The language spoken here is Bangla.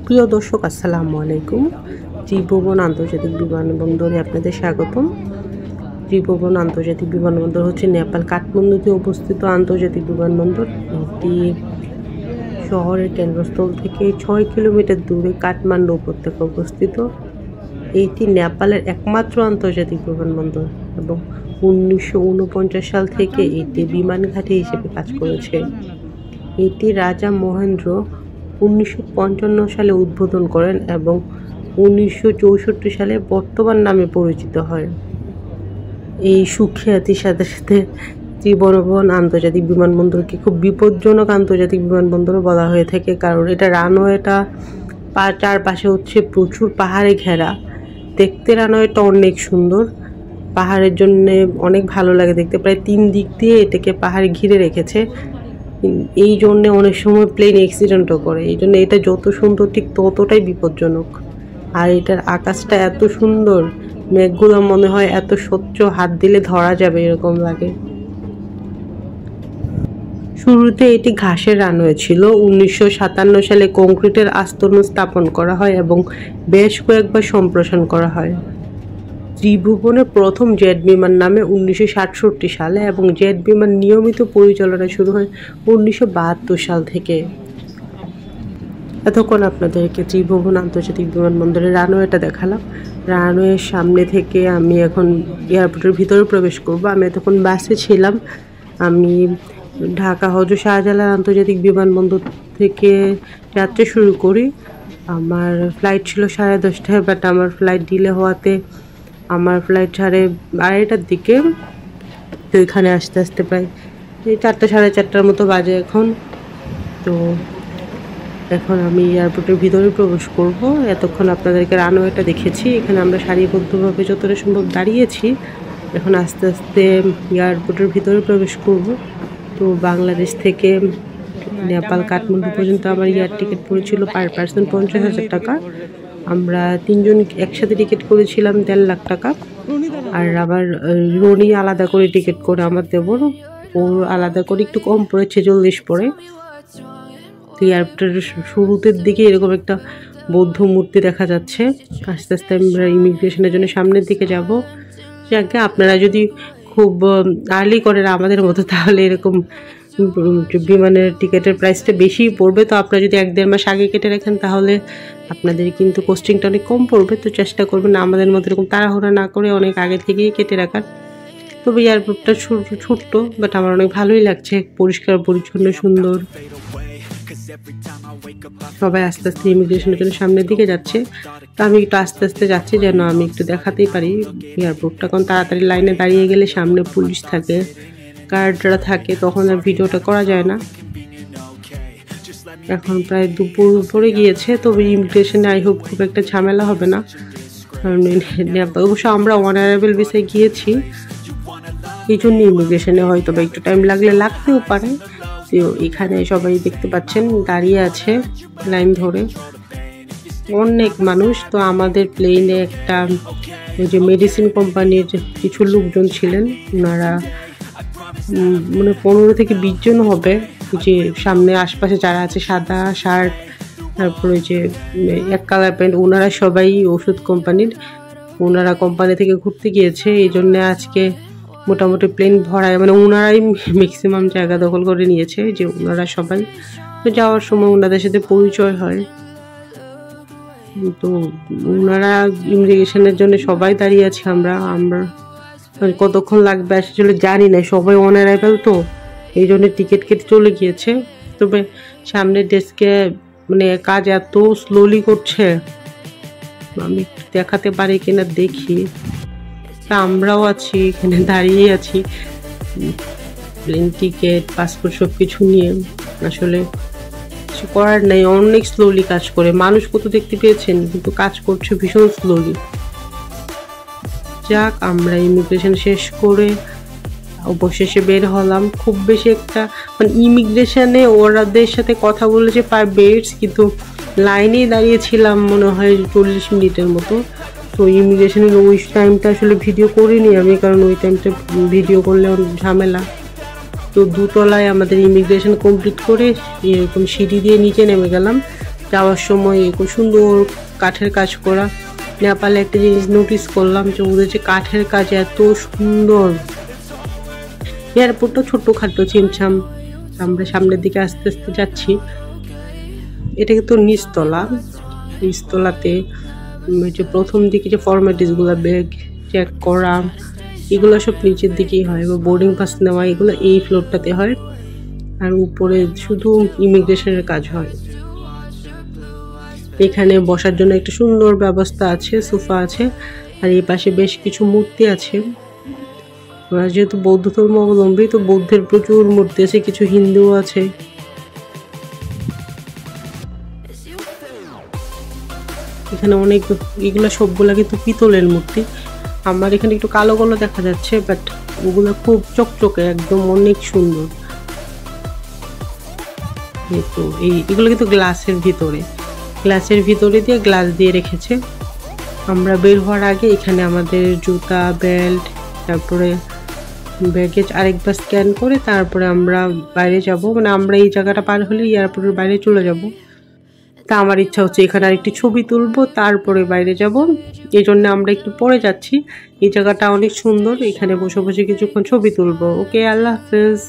প্রিয় দর্শক, আসসালামু আলাইকুম। ত্রিভুবন আন্তর্জাতিক বিমানবন্দরে আপনাদের স্বাগতম। ত্রিভুবন আন্তর্জাতিক বিমানবন্দর হচ্ছে নেপাল কাঠমান্ডুতে অবস্থিত আন্তর্জাতিক বিমানবন্দর। এটি শহরের কেন্দ্রস্থল থেকে 6 কিলোমিটার দূরে কাঠমান্ডু উপত্যকা অবস্থিত। এটি নেপালের একমাত্র আন্তর্জাতিক বিমানবন্দর এবং 1949 সাল থেকে এটি বিমান ঘাঁটি হিসেবে কাজ করেছে। এটি রাজা মহেন্দ্র 1955 সালে উদ্বোধন করেন এবং 1964 সালে বর্তমান নামে পরিচিত হয়। এই সুখ্যাতির সাথে সাথে ত্রিভুবন আন্তর্জাতিক বিমানবন্দরকে খুব বিপজ্জনক আন্তর্জাতিক বিমানবন্দরও বলা হয়ে থাকে, কারণ এটা রানওয়েটা চারপাশে হচ্ছে প্রচুর পাহাড়ে ঘেরা। দেখতে রানওয়েটা অনেক সুন্দর, পাহাড়ের জন্য অনেক ভালো লাগে দেখতে। প্রায় 3 দিক দিয়ে এটাকে পাহাড়ে ঘিরে রেখেছে, এই জন্যে অনেক সময় প্লেন অ্যাক্সিডেন্টও করে। এই জন্য এটা যত সুন্দর ঠিক ততটাই বিপজ্জনক। আর এটার আকাশটা এত সুন্দর, মেঘগুলো মনে হয় এত স্বচ্ছ, হাত দিলে ধরা যাবে এরকম লাগে। শুরুতে এটি ঘাসের রানওয়ে ছিল। 1957 সালে কংক্রিটের আস্তরণ স্থাপন করা হয় এবং বেশ কয়েকবার সম্প্রসারণ করা হয়। ত্রিভুবনের প্রথম জেট বিমান নামে 1967 সালে এবং জেট বিমান নিয়মিত পরিচালনা শুরু হয় 1972 সাল থেকে। এতক্ষণ আপনাদেরকে ত্রিভুবন আন্তর্জাতিক বিমানবন্দরের রানওয়েটা দেখালাম। রানওয়ের সামনে থেকে আমি এখন এয়ারপোর্টের ভিতরে প্রবেশ করব। আমি এতক্ষণ বাসে ছিলাম। আমি ঢাকা হযরত শাহজালাল আন্তর্জাতিক বিমানবন্দর থেকে যাত্রা শুরু করি। আমার ফ্লাইট ছিল 10:30টায়, বাট আমার ফ্লাইট ডিলে হওয়াতে আমার ফ্লাইট 2:30টার দিকে। তো এখানে আসতে আসতে প্রায় 4টা 4:30টার মতো বাজে এখন। তো এখন আমি এয়ারপোর্টের ভিতরে প্রবেশ করব। এতক্ষণ আপনাদেরকে রানওয়েটা দেখেছি। এখানে আমরা সারিবদ্ধভাবে যতটা সম্ভব দাঁড়িয়েছি। এখন আস্তে আস্তে এয়ারপোর্টের ভিতরে প্রবেশ করব। তো বাংলাদেশ থেকে নেপাল কাঠমান্ডু পর্যন্ত আমার এয়ার টিকিট পড়েছিল পার পার্সন 50,000 টাকা। আমরা 3 জন একসাথে টিকিট করেছিলাম 1.5 লাখ টাকা। আর আবার রনি আলাদা করে টিকিট করে আমার দেবর, ওর আলাদা করে একটু কম পড়েছে, 40 পড়ে। এয়ারপোর্টের শুরুতের দিকে এরকম একটা বৌদ্ধ মূর্তি দেখা যাচ্ছে। আস্তে আস্তে আমরা ইমিগ্রেশনের জন্য সামনের দিকে যাব। যাকে আপনারা যদি খুব আর্লি করেন আমাদের মতো, তাহলে এরকম বিমানের টিকিটের প্রাইসটা বেশি পড়বে। তো আপনারা যদি 1-1.5 মাস আগে কেটে রাখেন তাহলে আপনাদের কিন্তু কস্টিংটা অনেক কম পড়বে। তো চেষ্টা করবেন আমাদের মতো এরকম তাড়াহুড়া না করে অনেক আগে থেকেই কেটে রাখার। তবে এয়ারপোর্টটা ছোট্ট, বাট আমার অনেক ভালোই লাগছে, পরিষ্কার পরিচ্ছন্ন সুন্দর। সবাই আস্তে আস্তে ইমিগ্রেশনের জন্য সামনের দিকে যাচ্ছে। তো আমি একটু আস্তে আস্তে যাচ্ছি যেন আমি একটু দেখাতেই পারি এয়ারপোর্টটা। কারণ তাড়াতাড়ি লাইনে দাঁড়িয়ে গেলে সামনে পুলিশ থাকে, গার্ডরা থাকে, তখন আর ভিডিওটা করা যায় না। এখন প্রায় দুপুর পরে গিয়েছে, তবে ইমিগ্রেশনে আই হোপ খুব একটা ঝামেলা হবে না। কারণ অবশ্য আমরা অনারেবল ভিসায় গিয়েছি, এই জন্য ইমিগ্রেশনে হয়তো বা একটু টাইম লাগতেও পারে। তো এখানে সবাই দেখতে পাচ্ছেন দাঁড়িয়ে আছে লাইন ধরে, অনেক মানুষ। তো আমাদের প্লেনে একটা ওই যে মেডিসিন কোম্পানির কিছু লোকজন ছিলেন, ওনারা মানে 15 থেকে 20 জন হবে। যে সামনে আশপাশে যারা আছে, সাদা শার্ট, তারপরে যে 1 কালার প্যান্ট, ওনারা সবাই ওষুধ কোম্পানির। ওনারা কোম্পানি থেকে ঘুরতে গিয়েছে, এই জন্য আজকে মোটামুটি প্লেন ভরায়, মানে ওনারাই ম্যাক্সিমাম জায়গা দখল করে নিয়েছে। যে ওনারা সবাই, তো যাওয়ার সময় ওনাদের সাথে পরিচয় হয়। তো ওনারা ইমিগ্রেশনের জন্য সবাই দাঁড়িয়ে আছে। আমরা কতক্ষণ লাগবে আসলে জানি না, সবাই অনারাইভেল, তো এই জন্য টিকিট কেটে চলে গিয়েছে। তবে সামনের ডেস্কে মানে কাজ এত স্লোলি করছে, আমি দেখাতে পারি কিনা দেখি। তা আমরাও আছি এখানে দাঁড়িয়ে আছি, প্লেন টিকিট, পাসপোর্ট সব কিছু নিয়ে। আসলে কিছু করার নেই, অনেক স্লোলি কাজ করে। মানুষ কত দেখতে পেয়েছেন, কিন্তু কাজ করছে ভীষণ স্লোলি। যাক, আমরা ইমিগ্রেশন শেষ করে অবশেষে বের হলাম। খুব বেশি একটা মানে ইমিগ্রেশনে ওরাদের সাথে কথা বলেছে 5 মিনিটস, কিন্তু লাইনেই দাঁড়িয়েছিলাম মনে হয় 40 মিনিটের মতো। তো ইমিগ্রেশনের ওই টাইমটা আসলে ভিডিও করিনি আমি, কারণ ওই টাইমটা ভিডিও করলে ঝামেলা। তো 2 তলায় আমাদের ইমিগ্রেশন কমপ্লিট করে এরকম সিঁড়ি দিয়ে নিচে নেমে গেলাম। যাওয়ার সময় খুব সুন্দর কাঠের কাজ করা। নেপালে একটা জিনিস নোটিস করলাম যে ওদের যে কাঠের কাজ এত সুন্দর। এয়ারপোর্টটা ছোট্টখাটো ছিমছাম। আমরা সামনের দিকে আস্তে আস্তে যাচ্ছি। এটা কিন্তু নিচতলাতে যে প্রথম দিকে যে ফর্মালিটিসগুলো ব্যাগ চেক করা এগুলো সব নিচের দিকেই হয়, বা বোর্ডিং পাস নেওয়া এগুলো এই ফ্লোরটাতে হয়, আর উপরে শুধু ইমিগ্রেশনের কাজ হয়। এখানে বসার জন্য একটা সুন্দর ব্যবস্থা আছে, সোফা আছে, আর এই পাশে বেশ কিছু মূর্তি আছে। ওরা যেহেতু বৌদ্ধ ধর্ম অবলম্বী, তো বৌদ্ধের প্রচুর মূর্তি আছে, কিছু হিন্দু আছে। এখানে অনেক, এগুলো সবগুলা কিন্তু পিতলের মূর্তি। আমার এখানে একটু কালো কালো দেখা যাচ্ছে, বাট ওগুলো খুব চকচকে, একদম অনেক সুন্দর। এগুলো কিন্তু গ্লাসের ভিতরে দিয়ে গ্লাস দিয়ে রেখেছে। আমরা বের হওয়ার আগে এখানে আমাদের জুতা, বেল্ট, তারপরে ব্যাগেজ আরেকবার স্ক্যান করে তারপরে আমরা বাইরে যাব। মানে আমরা এই জায়গাটা পার হলে এয়ারপোর্টের বাইরে চলে যাব। তা আমার ইচ্ছা হচ্ছে এখানে আরেকটি ছবি তুলবো, তারপরে বাইরে যাব। এই জন্য আমরা একটু পরে যাচ্ছি। এই জায়গাটা অনেক সুন্দর, এখানে বসে বসে কিছুক্ষণ ছবি তুলবো। ওকে, আল্লাহ হাফেজ।